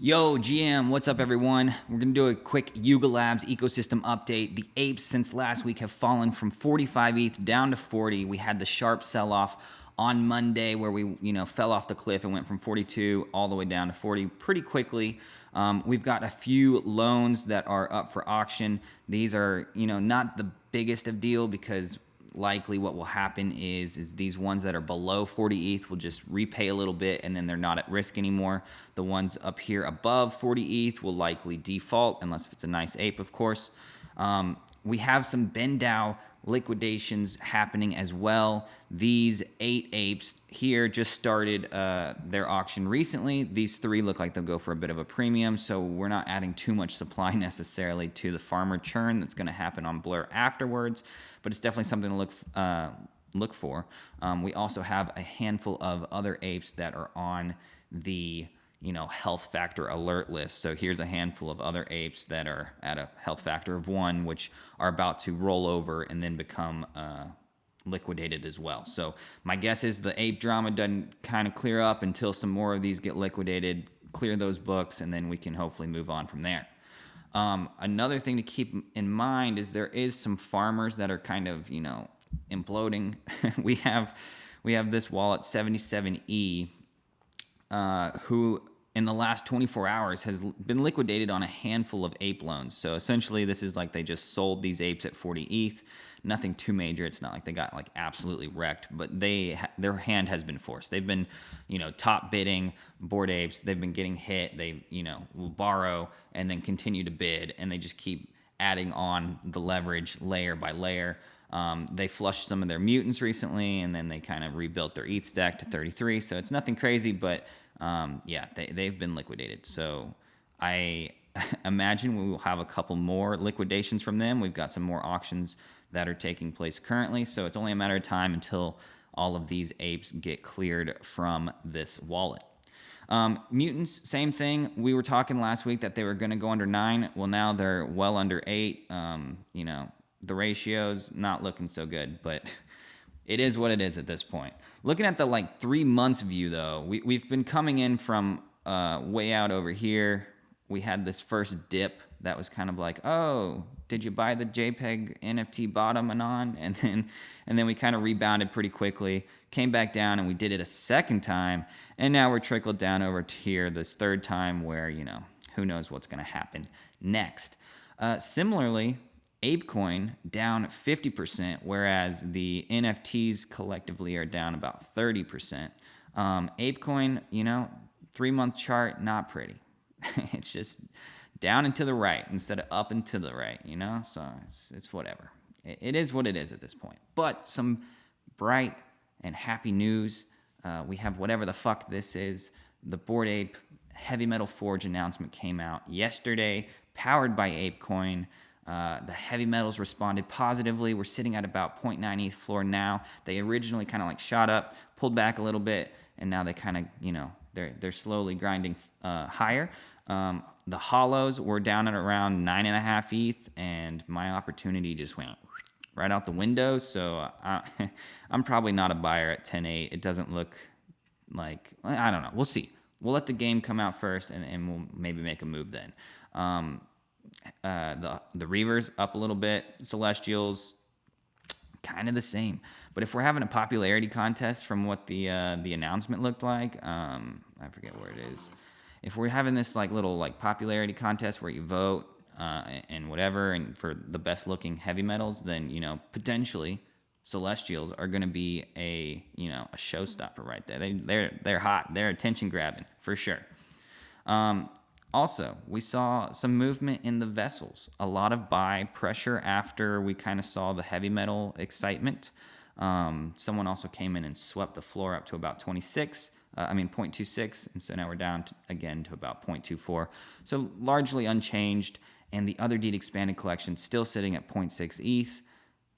Yo, GM, what's up, everyone? We're going to do a quick Yuga Labs ecosystem update. The apes since last week have fallen from 45 ETH down to 40. We had the sharp sell-off on Monday where we, fell off the cliff and went from 42 all the way down to 40 pretty quickly. We've got a few loans that are up for auction. These are, not the biggest of deal because likely what will happen is these ones that are below 40 ETH will just repay a little bit and then they're not at risk anymore. The ones up here above 40 ETH will likely default unless it's a nice ape, of course. We have some BendDAO liquidations happening as well. These 8 apes here just started their auction recently. These 3 look like they'll go for a bit of a premium, so we're not adding too much supply necessarily to the farmer churn that's going to happen on Blur afterwards, but it's definitely something to look for. We also have a handful of other apes that are on the health factor alert list. So here's a handful of other apes that are at a health factor of 1, which are about to roll over and then become liquidated as well. So my guess is the ape drama doesn't kind of clear up until some more of these get liquidated, clear those books, and then we can hopefully move on from there. Another thing to keep in mind is there is some farmers that are kind of, imploding. we have this wallet 77E who in the last 24 hours has been liquidated on a handful of ape loans. So essentially this is like they just sold these apes at 40 ETH. Nothing too major. It's not like they got like absolutely wrecked, but their hand has been forced. They've been, top bidding Bored Apes. They've been getting hit. They, will borrow and then continue to bid, and they just keep adding on the leverage layer by layer. They flushed some of their mutants recently, and then they kind of rebuilt their ETH stack to 33. So it's nothing crazy, but they've been liquidated. So I imagine we will have a couple more liquidations from them. We've got some more auctions that are taking place currently. So it's only a matter of time until all of these apes get cleared from this wallet. Mutants, same thing. We were talking last week that they were going to go under 9. Well, now they're well under 8. The ratio's not looking so good, but it is what it is at this point. Looking at the 3 months view though, we've been coming in from way out over here. We had this first dip that was kind of like, oh, did you buy the JPEG NFT bottom anon? And then we kind of rebounded pretty quickly, came back down, and we did it a second time, and now we're trickled down over to here this third time where, who knows what's going to happen next. Similarly, ApeCoin down 50%, whereas the NFTs collectively are down about 30%. ApeCoin, 3-month chart, not pretty. It's just down and to the right instead of up and to the right, So it's whatever. It is what it is at this point. But some bright and happy news. We have whatever the fuck this is. The Bored Ape Heavy Metal Forge announcement came out yesterday, powered by ApeCoin. The heavy metals responded positively. We're sitting at about 0.9 ETH floor now. They originally kind of shot up, pulled back a little bit, and now they kind of, they're slowly grinding higher. The hollows were down at around 9.5 ETH, and my opportunity just went right out the window. So I'm probably not a buyer at 10.8. It doesn't look like, I don't know. We'll see. We'll let the game come out first, and we'll maybe make a move then. The Reavers up a little bit. Celestials kind of the same. But if we're having a popularity contest from what the announcement looked like, I forget where it is. If we're having this little popularity contest where you vote and whatever, and for the best looking heavy metals, then potentially Celestials are going to be a showstopper right there. They're hot. They're attention grabbing for sure. Also, we saw some movement in the vessels. A lot of buy pressure after we kind of saw the heavy metal excitement. Someone also came in and swept the floor up to about 0.26, and so now we're down again to about 0.24. So largely unchanged, and the other deed expanded collection still sitting at 0.6 ETH,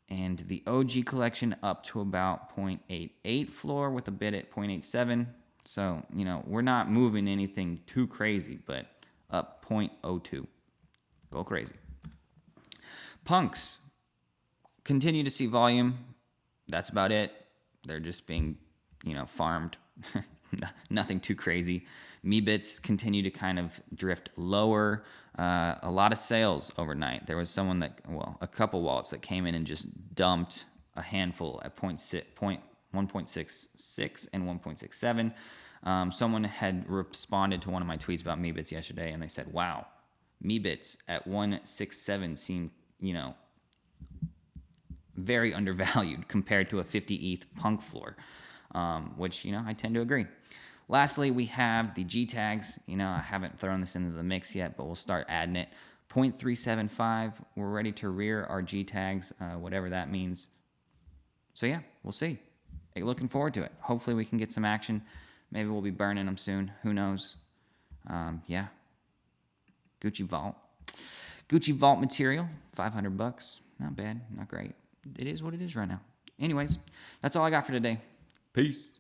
and the OG collection up to about 0.88 floor with a bid at 0.87. So, we're not moving anything too crazy, but up 0.02. Go crazy. Punks continue to see volume. That's about it. They're just being, farmed. nothing too crazy. Meebits continue to kind of drift lower. A lot of sales overnight. There was someone a couple wallets that came in and just dumped a handful at 1.66 and 1.67. Someone had responded to one of my tweets about Meebits yesterday, and they said, wow, Meebits at 167 seem, very undervalued compared to a 50 ETH punk floor, which, I tend to agree. Lastly, we have the G tags. I haven't thrown this into the mix yet, but we'll start adding it. 0.375, we're ready to rear our G tags, whatever that means. So yeah, we'll see. Looking forward to it. Hopefully we can get some action. Maybe we'll be burning them soon. Who knows? Yeah. Gucci Vault material, $500. Not bad, not great. It is what it is right now. Anyways, that's all I got for today. Peace.